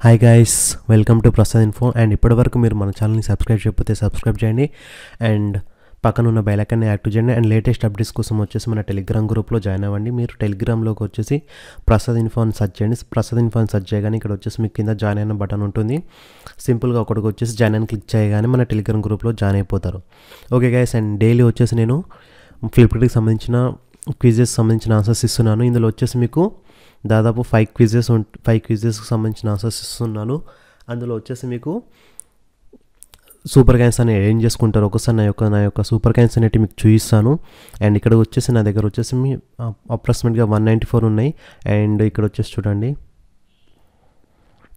Hi guys, welcome to Prasad info. And ఇప్పటివరకు మీరు మన ఛానల్ని సబ్స్క్రైబ్ చేయకపోతే సబ్స్క్రైబ్ చేయండి అండ్ పక్కన ఉన్న బెల్ ఐకాన్ని యాక్టివ్ చేయండి. అండ్ లేటెస్ట్ అప్డేట్స్ కోసం వచ్చేసి మన టెలిగ్రామ్ గ్రూప్లో జాయిన్ అవ్వండి. మీరు టెలిగ్రామ్లోకి వచ్చేసి ప్రసాద్ ఇన్ఫో అని సెర్చ్ చేయండి. ప్రసాద్ ఇన్ఫో అని సెర్చ్ చేయగానే ఇక్కడ వచ్చేసి మీకు కింద జాయిన్ అయిన బటన్ ఉంటుంది. సింపుల్గా ఒకటికి వచ్చేసి జాయిన్ అని క్లిక్ చేయగానే మన టెలిగ్రామ్ గ్రూప్లో జాయిన్ అయిపోతారు. ఓకే గైస్, అండ్ డైలీ వచ్చేసి నేను ఫ్లిప్కార్ట్కి సంబంధించిన క్విజెస్ సంబంధించిన ఆన్సర్స్ ఇస్తున్నాను. ఇందులో వచ్చేసి మీకు దాదాపు 5 క్విజెస్కి సంబంధించిన ఆన్సర్స్ ఇస్తున్నాను. అందులో వచ్చేసి మీకు సూపర్ కాయిన్స్ అనేవి ఏం చేసుకుంటారు ఒకసారి నా యొక్క సూపర్ కాయిన్స్ అనేవి మీకు చూపిస్తాను. అండ్ ఇక్కడ వచ్చేసి నా దగ్గర వచ్చేసి మీ అప్రాక్సిమేట్గా 194 ఉన్నాయి. అండ్ ఇక్కడ వచ్చేసి చూడండి,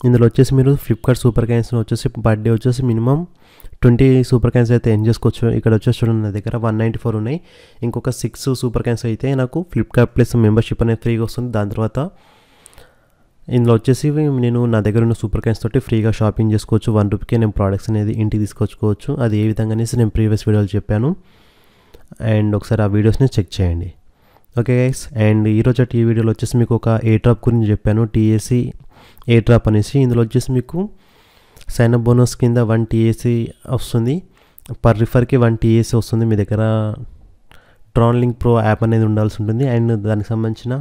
ఇందులో వచ్చేసి మీరు ఫ్లిప్కార్ట్ సూపర్ కాయిన్స్ వచ్చేసి పర్ డే వచ్చేసి మినిమం 20 సూపర్ కాయిన్స్ అయితే ఏం చేసుకోవచ్చు. ఇక్కడ వచ్చేసి చూడండి, నా దగ్గర 194 ఉన్నాయి. ఇంకొక 6 సూపర్ కాయిన్స్ అయితే నాకు ఫ్లిప్కార్ట్ ప్లస్ మెంబర్షిప్ అనేది ఫ్రీగా వస్తుంది. దాని తర్వాత ఇందులో వచ్చేసి నేను నా దగ్గర ఉన్న సూపర్ కాయిన్స్ తోటి ఫ్రీగా షాపింగ్ చేసుకోవచ్చు. 1 రూపీకే నేను ప్రోడక్ట్స్ అనేది ఇంటికి తీసుకొచ్చుకోవచ్చు. అది ఏ విధంగా అనేసి నేను ప్రీవియస్ వీడియోలో చెప్పాను. అండ్ ఒకసారి ఆ వీడియోస్ని చెక్ చేయండి. ఓకే గైస్, అండ్ ఈరోజు ఈ వీడియోలో వచ్చేసి మీకు ఒక ఏ డ్రాప్ గురించి చెప్పాను, టీఏసీ ఏ డ్రాప్ అనేసి. ఇందులో వచ్చేసి మీకు సైన్ అప్ బోనస్ కింద 1 టీఏసీ వస్తుంది. పర్ రిఫర్కి 1 టీఏసీ వస్తుంది. మీ దగ్గర ట్రాన్లింక్ ప్రో యాప్ అనేది ఉండాల్సి ఉంటుంది. అండ్ దానికి సంబంధించిన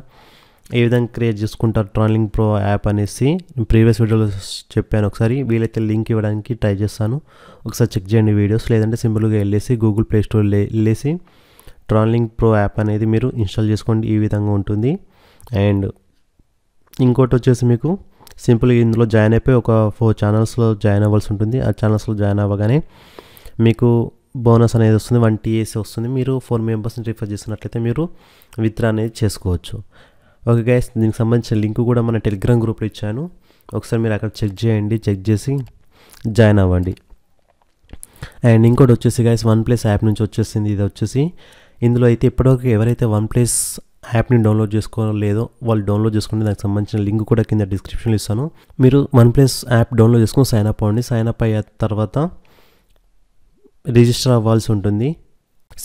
ఏ విధంగా క్రియేట్ చేసుకుంటారు ట్రాన్లింక్ ప్రో యాప్ అనేసి ప్రీవియస్ వీడియోలో చెప్పాను. ఒకసారి వీలైతే లింక్ ఇవ్వడానికి ట్రై చేస్తాను, ఒకసారి చెక్ చేయండి వీడియోస్. లేదంటే సింపుల్గా వెళ్ళేసి గూగుల్ ప్లే స్టోర్ వెళ్ళేసి ట్రాన్లింక్ ప్రో యాప్ అనేది మీరు ఇన్స్టాల్ చేసుకోండి. ఈ విధంగా ఉంటుంది. అండ్ ఇంకోటి వచ్చేసి మీకు సింపుల్గా ఇందులో జాయిన్ అయిపోయి ఒక 4 ఛానల్స్లో జాయిన్ అవ్వాల్సి ఉంటుంది. ఆ ఛానల్స్లో జాయిన్ అవ్వగానే మీకు బోనస్ అనేది వస్తుంది, 1 టీఏసీ వస్తుంది. మీరు 4 మెంబర్స్ని రిఫర్ చేసినట్లయితే మీరు విత్డ్రా అనేది చేసుకోవచ్చు. ఓకే గైస్, దీనికి సంబంధించిన లింక్ కూడా మన టెలిగ్రామ్ గ్రూప్లో ఇచ్చాను. ఒకసారి మీరు అక్కడ చెక్ చేయండి, చెక్ చేసి జాయిన్ అవ్వండి. అండ్ ఇంకోటి వచ్చేసి గైస్, OnePlus యాప్ నుంచి వచ్చేసింది. ఇది వచ్చేసి ఇందులో అయితే ఇప్పటివరకు ఎవరైతే OnePlus యాప్ని డౌన్లోడ్ చేసుకోలేదో వాళ్ళు డౌన్లోడ్ చేసుకుంటే దానికి సంబంధించిన లింక్ కూడా కింద డిస్క్రిప్షన్లో ఇస్తాను. మీరు OnePlus యాప్ డౌన్లోడ్ చేసుకుని సైన్ అప్ అవ్వండి. సైన్ అప్ అయిన తర్వాత రిజిస్టర్ అవ్వాల్సి ఉంటుంది.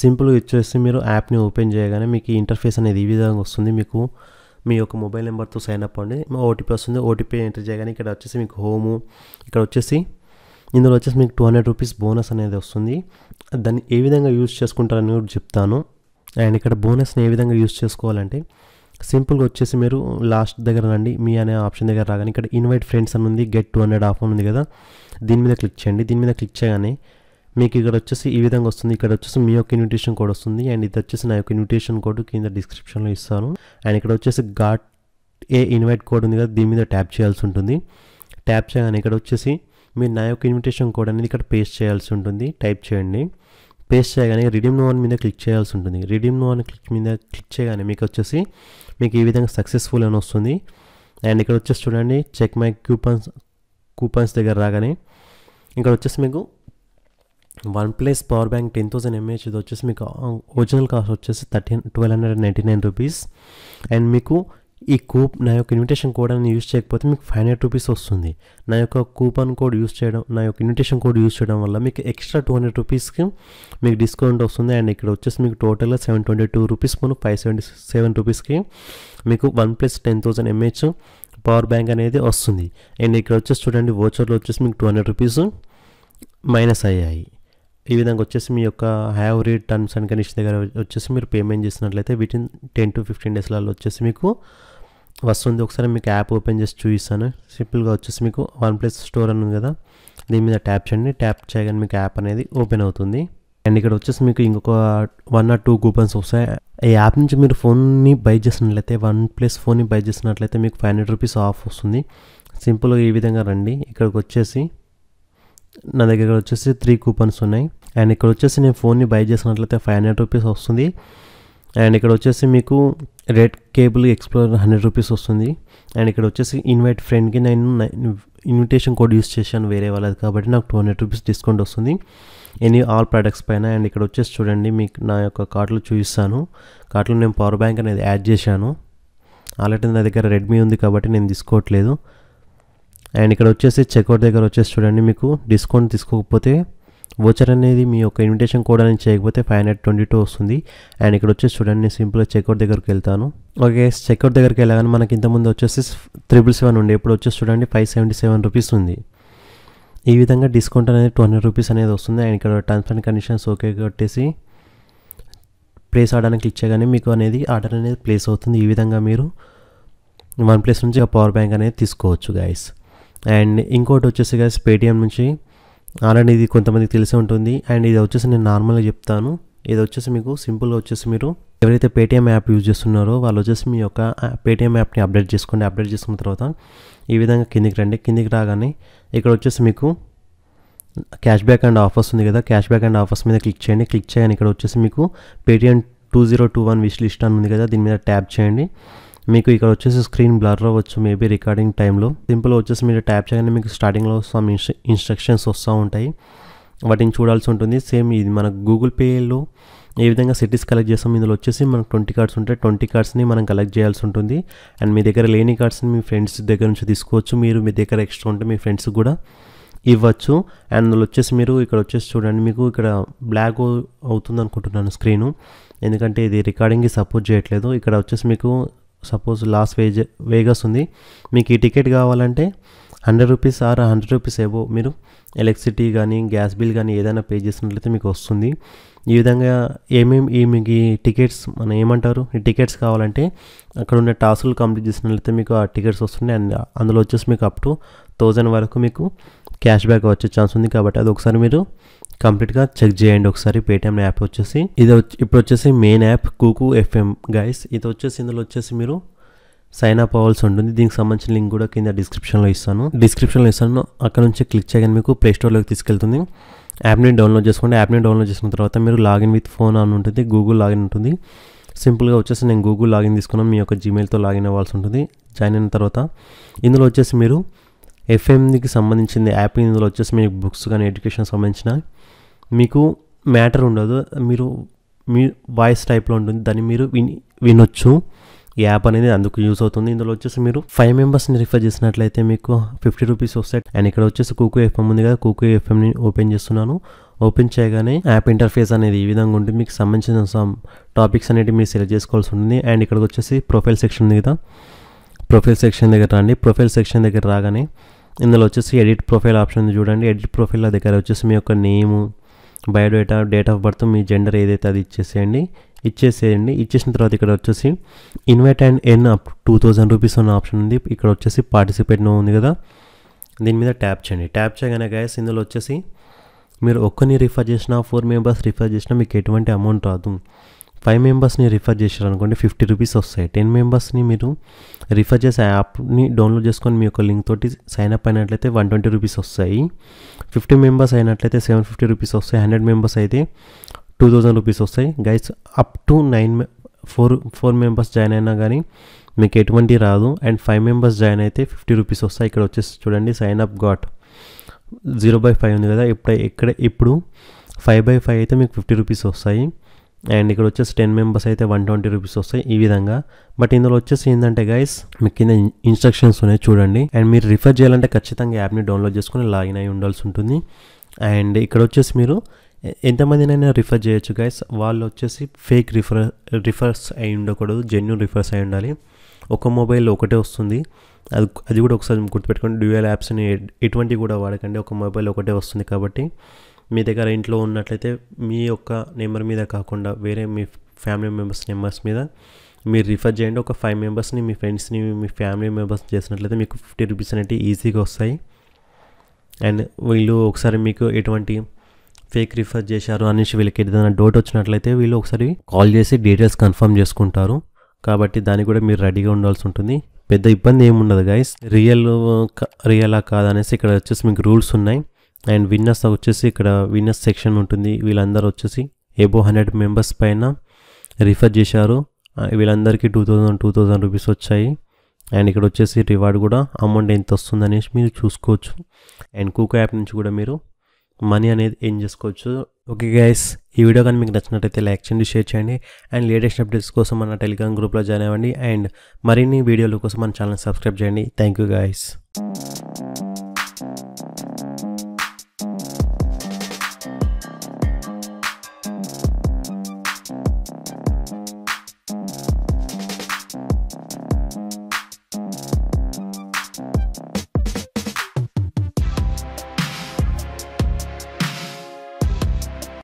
సింపుల్గా వచ్చేసి మీరు యాప్ని ఓపెన్ చేయగానే మీకు ఈ ఇంటర్ఫేస్ అనేది ఈ విధంగా వస్తుంది. మీకు మీ యొక్క మొబైల్ నెంబర్తో సైన్ అప్ అవ్వండి. ఓటీపీ వస్తుంది. ఓటీపీ ఎంటర్ చేయగానే ఇక్కడ వచ్చేసి మీకు హోము, ఇక్కడ వచ్చేసి ఇందులో వచ్చేసి మీకు 200 రూపీస్ బోనస్ అనేది వస్తుంది. దాన్ని ఏ విధంగా యూజ్ చేసుకుంటారని కూడా చెప్తాను. అండ్ ఇక్కడ బోనస్ని ఏ విధంగా యూజ్ చేసుకోవాలంటే సింపుల్గా వచ్చేసి మీరు లాస్ట్ దగ్గర రండి, మీ అనే ఆప్షన్ దగ్గర రాగానే ఇక్కడ ఇన్వైట్ ఫ్రెండ్స్ అని ఉంది, గెట్ 200 ఆఫ్ ఉంది కదా, దీని మీద క్లిక్ చేయండి. దీని మీద క్లిక్ చేయగానే మీకు ఇక్కడ వచ్చేసి ఈ విధంగా వస్తుంది. ఇక్కడ వచ్చేసి మీ యొక్క ఇన్విటేషన్ కోడ్ వస్తుంది. అండ్ ఇది వచ్చేసి నా యొక్క ఇన్విటేషన్ కోడ్ కింద డిస్క్రిప్షన్లో ఇస్తాను. అండ్ ఇక్కడ వచ్చేసి గాట్ ఏ ఇన్వైట్ కోడ్ ఉంది కదా, దీని మీద ట్యాప్ చేయాల్సి ఉంటుంది. ట్యాప్ చేయగానే ఇక్కడ వచ్చేసి మీరు నా యొక్క ఇన్విటేషన్ కోడ్ అనేది ఇక్కడ పేస్ట్ చేయాల్సి ఉంటుంది. టైప్ చేయండి. పేస్ట్ చేయగానే రిడీమ్ నో అని మీద క్లిక్ చేయాల్సి ఉంటుంది. రిడీమ్ నో అని క్లిక్ చేయగానే మీకు వచ్చేసి మీకు ఈ విధంగా సక్సెస్ఫుల్ అని వస్తుంది. అండ్ ఇక్కడ వచ్చేసి చూడండి, చెక్ మై కూపన్స్ దగ్గర రాగానే ఇక్కడ వచ్చేసి మీకు OnePlus పవర్ బ్యాంక్ 10,000 mAh ఇది వచ్చేసి మీకు ఒరిజినల్ కాస్ట్ వచ్చేసి 1,299 రూపీస్. అండ్ మీకు ఈ నా యొక్క ఇన్విటేషన్ కోడ్ అని యూజ్ చేయకపోతే మీకు 500 రూపీస్ వస్తుంది. నా యొక్క కూపన్ కోడ్ యూజ్ చేయడం, నా యొక్క ఇన్విటేషన్ కోడ్ యూజ్ చేయడం వల్ల మీకు ఎక్స్ట్రా 200 రూపీస్కి మీకు డిస్కౌంట్ వస్తుంది. అండ్ ఇక్కడ వచ్చేసి మీకు టోటల్గా 722 రూపీస్ పోను 577 రూపీస్కి మీకు OnePlus 10,000 mAh పవర్ బ్యాంక్ అనేది వస్తుంది. అండ్ ఇక్కడ వచ్చేసి చూడండి, వోచర్లో వచ్చేసి మీకు 200 రూపీస్ మైనస్ అయ్యాయి. ఈ విధంగా వచ్చేసి మీ యొక్క have read terms and condition దగ్గర వచ్చేసి మీరు పేమెంట్ చేసినట్లయితే వితిన్ 10 to 15 డేస్లలో వచ్చేసి మీకు వస్తుంది. ఒకసారి మీకు యాప్ ఓపెన్ చేసి చూపిస్తాను. సింపుల్గా వచ్చేసి మీకు OnePlus స్టోర్ అని ఉంది కదా, దీని మీద ట్యాప్ చేయండి. ట్యాప్ చేయగానే మీకు యాప్ అనేది ఓపెన్ అవుతుంది. అండ్ ఇక్కడ వచ్చేసి మీకు ఇంకొక 1 or 2 కూపన్స్ వస్తాయి. ఈ యాప్ నుంచి మీరు ఫోన్ని బై చేసినట్లయితే, OnePlus ఫోన్ని బై చేసినట్లయితే మీకు 500 రూపీస్ ఆఫ్ వస్తుంది. సింపుల్గా ఈ విధంగా రండి. ఇక్కడికి వచ్చేసి నా దగ్గర వచ్చేసి 3 కూపన్స్ ఉన్నాయి. అండ్ ఇక్కడ వచ్చేసి నేను ఫోన్ని బై చేసినట్లయితే 500 రూపీస్ వస్తుంది. అండ్ ఇక్కడ వచ్చేసి మీకు రెడ్ కేబుల్ ఎక్స్ప్లోరర్ 100 రూపీస్ వస్తుంది. అండ్ ఇక్కడ వచ్చేసి ఇన్వైట్ ఫ్రెండ్కి నేను ఇన్విటేషన్ కోడ్ యూస్ చేశాను వేరే వాళ్ళది కాబట్టి నాకు 200 రూపీస్ డిస్కౌంట్ వస్తుంది ఆల్ ప్రొడక్ట్స్ పైన. అండ్ ఇక్కడ వచ్చేసి చూడండి, మీకు నా యొక్క కార్ట్లో చూపిస్తాను. కార్ట్లో నేను పవర్ బ్యాంక్ అనేది యాడ్ చేశాను. ఆల్రెడీ నా దగ్గర రెడ్మీ ఉంది కాబట్టి నేను తీసుకోవట్లేదు. అండ్ ఇక్కడ వచ్చేసి చెక్అవుట్ దగ్గర వచ్చేసి చూడండి, మీకు డిస్కౌంట్ తీసుకోకపోతే వోచర్ అనేది మీ యొక్క ఇన్విటేషన్ కోడ్ అనేది చేయకపోతే 522 వస్తుంది. అండ్ ఇక్కడ వచ్చేసి చూడండి, నేను సింపుల్గా చెక్అవుట్ దగ్గరికి వెళ్తాను. ఓకే, చెక్అవుట్ దగ్గరికి వెళ్ళగానే మనకి ఇంతకుముందు వచ్చేసి 777 ఉండే, ఇప్పుడు వచ్చేసి చూడండి 577 రూపీస్ ఉంది. ఈ విధంగా డిస్కౌంట్ అనేది 200 రూపీస్ అనేది వస్తుంది. అండ్ ఇక్కడ టర్మ్స్ అండ్ కండిషన్స్ ఓకే కొట్టేసి ప్లేస్ ఆర్డర్ అని క్లిక్ చేయగానే మీకు అనేది ఆర్డర్ అనేది ప్లేస్ అవుతుంది. ఈ విధంగా మీరు వన్ ప్లేస్ నుంచి పవర్ బ్యాంక్ అనేది తీసుకోవచ్చు గైస్. అండ్ ఇంకోటి వచ్చేసి గైస్, పేటిఎం నుంచి ఆల్రెడీ ఇది కొంతమందికి తెలిసి ఉంటుంది. అండ్ ఇది వచ్చేసి నేను నార్మల్గా చెప్తాను. ఇది వచ్చేసి మీకు సింపుల్గా వచ్చేసి మీరు ఎవరైతే పేటిఎం యాప్ యూజ్ చేస్తున్నారో వాళ్ళు వచ్చేసి మీ యొక్క పేటిఎం యాప్ని అప్డేట్ చేసుకోండి. అప్డేట్ చేసుకున్న తర్వాత ఈ విధంగా కిందికి రండి. కిందికి రాగానే ఇక్కడ వచ్చేసి మీకు క్యాష్ బ్యాక్ అండ్ ఆఫర్స్ ఉంది కదా, క్యాష్ బ్యాక్ అండ్ ఆఫర్స్ మీద క్లిక్ చేయండి. క్లిక్ చేయగానే ఇక్కడ వచ్చేసి మీకు పేటిఎం 2021 విష్ లిస్ట్ అని ఉంది కదా, దీని మీద ట్యాప్ చేయండి. మీకు ఇక్కడ వచ్చేసి స్క్రీన్ బ్లర్ అవ్వచ్చు మేబీ రికార్డింగ్ టైంలో. సింపుల్గా వచ్చేసి మీరు ట్యాప్ చేయగానే మీకు స్టార్టింగ్లో సమ్ ఇన్స్ట్రక్షన్స్ వస్తూ ఉంటాయి, వాటిని చూడాల్సి ఉంటుంది. సేమ్ ఇది మన గూగుల్ పేలో ఏ విధంగా సిటీస్ కలెక్ట్ చేస్తాం, ఇందులో వచ్చేసి మనకు 20 కార్డ్స్ ఉంటాయి. 20 కార్డ్స్ని మనం కలెక్ట్ చేయాల్సి ఉంటుంది. అండ్ మీ దగ్గర లేని కార్డ్స్ని మీ ఫ్రెండ్స్ దగ్గర నుంచి తీసుకోవచ్చు. మీరు మీ దగ్గర ఎక్స్ట్రా ఉంటే మీ ఫ్రెండ్స్కి కూడా ఇవ్వచ్చు. అండ్ అందులో వచ్చేసి మీరు ఇక్కడ వచ్చేసి చూడండి, మీకు ఇక్కడ బ్లాక్ అవుతుంది అనుకుంటున్నాను స్క్రీను, ఎందుకంటే ఇది రికార్డింగ్కి సపోర్ట్ చేయట్లేదు. ఇక్కడ వచ్చేసి మీకు సపోజ్ లాస్ వేగస్ ఉంది, మీకు ఈ టికెట్ కావాలంటే 100 రూపీస్ ఆర్ 100 రూపీస్ ఏవో మీరు ఎలక్ట్రిసిటీ కానీ గ్యాస్ బిల్ కానీ ఏదైనా పే చేసినట్లయితే మీకు వస్తుంది. ఈ విధంగా మీకు ఈ టికెట్స్ మనం ఏమంటారు, ఈ టికెట్స్ కావాలంటే అక్కడ ఉన్న టాస్క్లు కంప్లీట్ చేసినట్లయితే మీకు ఆ టికెట్స్ వస్తున్నాయి. అండ్ అందులో వచ్చేసి మీకు అప్ టు 1000 వరకు మీకు క్యాష్ బ్యాక్ వచ్చే ఛాన్స్ ఉంది. కాబట్టి అది ఒకసారి మీరు కంప్లీట్గా చెక్ చేయండి ఒకసారి. పేటిఎం యాప్ వచ్చేసి ఇప్పుడు వచ్చేసి మెయిన్ యాప్ కూకు ఎఫ్ఎం గైస్. ఇది వచ్చేసి ఇందులో వచ్చేసి మీరు సైన్ అప్ అవ్వాల్సి ఉంటుంది. దీనికి సంబంధించిన లింక్ కూడా కింద డిస్క్రిప్షన్లో ఇస్తాను. అక్కడ నుంచి క్లిక్ చేయగానే మీకు ప్లే స్టోర్లోకి తీసుకెళ్తుంది. యాప్ని డౌన్లోడ్ చేసుకోండి. యాప్ని డౌన్లోడ్ చేసుకున్న తర్వాత మీరు లాగిన్ విత్ ఫోన్ అని ఉంటుంది, గూగుల్ లాగిన్ ఉంటుంది. సింపుల్గా వచ్చేసి నేను గూగుల్ లాగిన్ తీసుకున్నాను, మీ యొక్క జీమెయిల్తో లాగిన్ అవ్వాల్సి ఉంటుంది. జాయిన్ అయిన తర్వాత ఇందులో వచ్చేసి మీరు ఎఫ్ఎంకి సంబంధించింది యాప్, ఇందులో వచ్చేసి మీకు బుక్స్ కానీ ఎడ్యుకేషన్ సంబంధించిన మీకు మ్యాటర్ ఉండదు, మీరు మీ వాయిస్ టైప్లో ఉంటుంది, దాన్ని మీరు వినొచ్చు. ఈ యాప్ అనేది అందుకు యూజ్ అవుతుంది. ఇందులో వచ్చేసి మీరు 5 మెంబర్స్ని రిఫర్ చేసినట్లయితే మీకు 50 రూపీస్ వస్తాయి. అండ్ ఇక్కడ వచ్చేసి కూకు ఎఫ్ఎం ఉంది కదా, కూకు ఎఫ్ఎంని ఓపెన్ చేస్తున్నాను. ఓపెన్ చేయగానే యాప్ ఇంటర్ఫేస్ అనేది ఈ విధంగా ఉంటుంది. మీకు సంబంధించిన సమ్ టాపిక్స్ అనేవి మీరు సెలెక్ట్ చేసుకోవాల్సి ఉంటుంది. అండ్ ఇక్కడికి వచ్చేసి ప్రొఫైల్ సెక్షన్ ఉంది కదా, ప్రొఫైల్ సెక్షన్ దగ్గర రండి. ప్రొఫైల్ సెక్షన్ దగ్గర రాగానే ఇందులో వచ్చేసి ఎడిట్ ప్రొఫైల్ ఆప్షన్ ఉంది చూడండి. ఎడిట్ ప్రొఫైల్ దగ్గర వచ్చేసి మీ యొక్క name, biodata, date of birth, మీ జెండర్ ఏదైతే అది ఇచ్చేసేయండి. ఇచ్చేసిన తర్వాత ఇక్కడ వచ్చేసి invite and earn up 2000 rupees ఉన్న ఆప్షన్ ఉంది. ఇక్కడ వచ్చేసి పార్టిసిపేట్ నో ఉంది కదా, దీని మీద ట్యాప్ చేయండి. ట్యాప్ చేయగానే గైస్ ఇందులో వచ్చేసి మీరు ఒక్కరిని రిఫర్ చేసినా 4 మెంబర్స్ రిఫర్ చేసినా మీకు ఎటువంటి అమౌంట్ రాదు. 5 మెంబర్స్ని రిఫర్ చేశారనుకోండి 50 రూపీస్ వస్తాయి. 10 మెంబర్స్ని మీరు రిఫర్ చేసే యాప్ని డౌన్లోడ్ చేసుకొని మీ యొక్క లింక్ తోటి సైన్ అప్ అయినట్లయితే 120 రూపీస్ వస్తాయి. 50 మెంబర్స్ అయినట్లయితే 750 రూపీస్ వస్తాయి. 100 మెంబర్స్ అయితే 2000 రూపీస్ వస్తాయి. Guys up to 4 members join అయినా కానీ మీకు ఎటువంటి రాదు. అండ్ 5 మెంబర్స్ జాయిన్ అయితే 50 రూపీస్ వస్తాయి. ఇక్కడ వచ్చేసి చూడండి సైన్ అప్ గాట్ 0/5 ఉంది కదా, ఇప్పుడు 5/5 అయితే మీకు 50 రూపీస్ వస్తాయి. అండ్ ఇక్కడ వచ్చేసి 10 మెంబర్స్ అయితే 120 రూపీస్ వస్తాయి ఈ విధంగా. బట్ ఇందులో వచ్చేసి ఏంటంటే గైస్ మీకు కింద ఇన్స్ట్రక్షన్స్ ఉన్నాయి చూడండి. అండ్ మీరు రిఫర్ చేయాలంటే ఖచ్చితంగా యాప్ని డౌన్లోడ్ చేసుకుని లాగిన్ అయి ఉండాల్సి ఉంటుంది. అండ్ ఇక్కడ వచ్చేసి మీరు ఎంతమందినైనా రిఫర్ చేయొచ్చు గైస్. వాళ్ళు వచ్చేసి ఫేక్ రిఫర్స్ అయి ఉండకూడదు, జెన్యూన్ రిఫర్స్ అయి ఉండాలి. ఒక మొబైల్ ఒకటే వస్తుంది, అది కూడా ఒకసారి గుర్తుపెట్టుకోండి. డ్యూయల్ యాప్స్ని ఎటువంటి కూడా వాడకండి, ఒక మొబైల్ ఒకటే వస్తుంది. కాబట్టి మీ దగ్గర ఇంట్లో ఉన్నట్లయితే మీ యొక్క నెంబర్ మీద కాకుండా వేరే మీ ఫ్యామిలీ నెంబర్స్ మీద మీరు రిఫర్ చేయండి. ఒక 5 మెంబర్స్ని మీ ఫ్రెండ్స్ని మీ ఫ్యామిలీ మెంబర్స్ చేసినట్లయితే మీకు 50 రూపీస్ అనేవి ఈజీగా వస్తాయి. అండ్ వీళ్ళు ఒకసారి మీకు ఎటువంటి ఫేక్ రిఫర్ చేశారు అనేసి వీళ్ళకి ఏదైనా డౌట్ వచ్చినట్లయితే వీళ్ళు ఒకసారి కాల్ చేసి డీటెయిల్స్ కన్ఫర్మ్ చేసుకుంటారు. కాబట్టి దానికి కూడా మీరు రెడీగా ఉండాల్సి ఉంటుంది. పెద్ద ఇబ్బంది ఏమి ఉండదు గైస్. రియలా కాదనేసి ఇక్కడ వచ్చేసి మీకు రూల్స్ ఉన్నాయి. అండ్ విన్నర్స్ వచ్చేసి ఇక్కడ విన్నర్స్ సెక్షన్ ఉంటుంది. వీళ్ళందరూ వచ్చేసి ఎబో 100 మెంబర్స్ పైన రిఫర్ చేశారు. వీళ్ళందరికీ 2000 రూపీస్ వచ్చాయి. అండ్ ఇక్కడ వచ్చేసి రివార్డ్ కూడా అమౌంట్ ఎంత వస్తుంది అనేసి మీరు చూసుకోవచ్చు. అండ్ కూకో యాప్ నుంచి కూడా మీరు మనీ అనేది ఏం చేసుకోవచ్చు. ఓకే గైస్, ఈ వీడియో కానీ మీకు నచ్చినట్టయితే లైక్ చేయండి, షేర్ చేయండి. అండ్ లేటెస్ట్ అప్డేట్స్ కోసం మన టెలిగ్రామ్ గ్రూప్లో జాయిన్ అవ్వండి. అండ్ మరిన్ని వీడియోల కోసం మన ఛానల్ సబ్స్క్రైబ్ చేయండి. Thank you guys.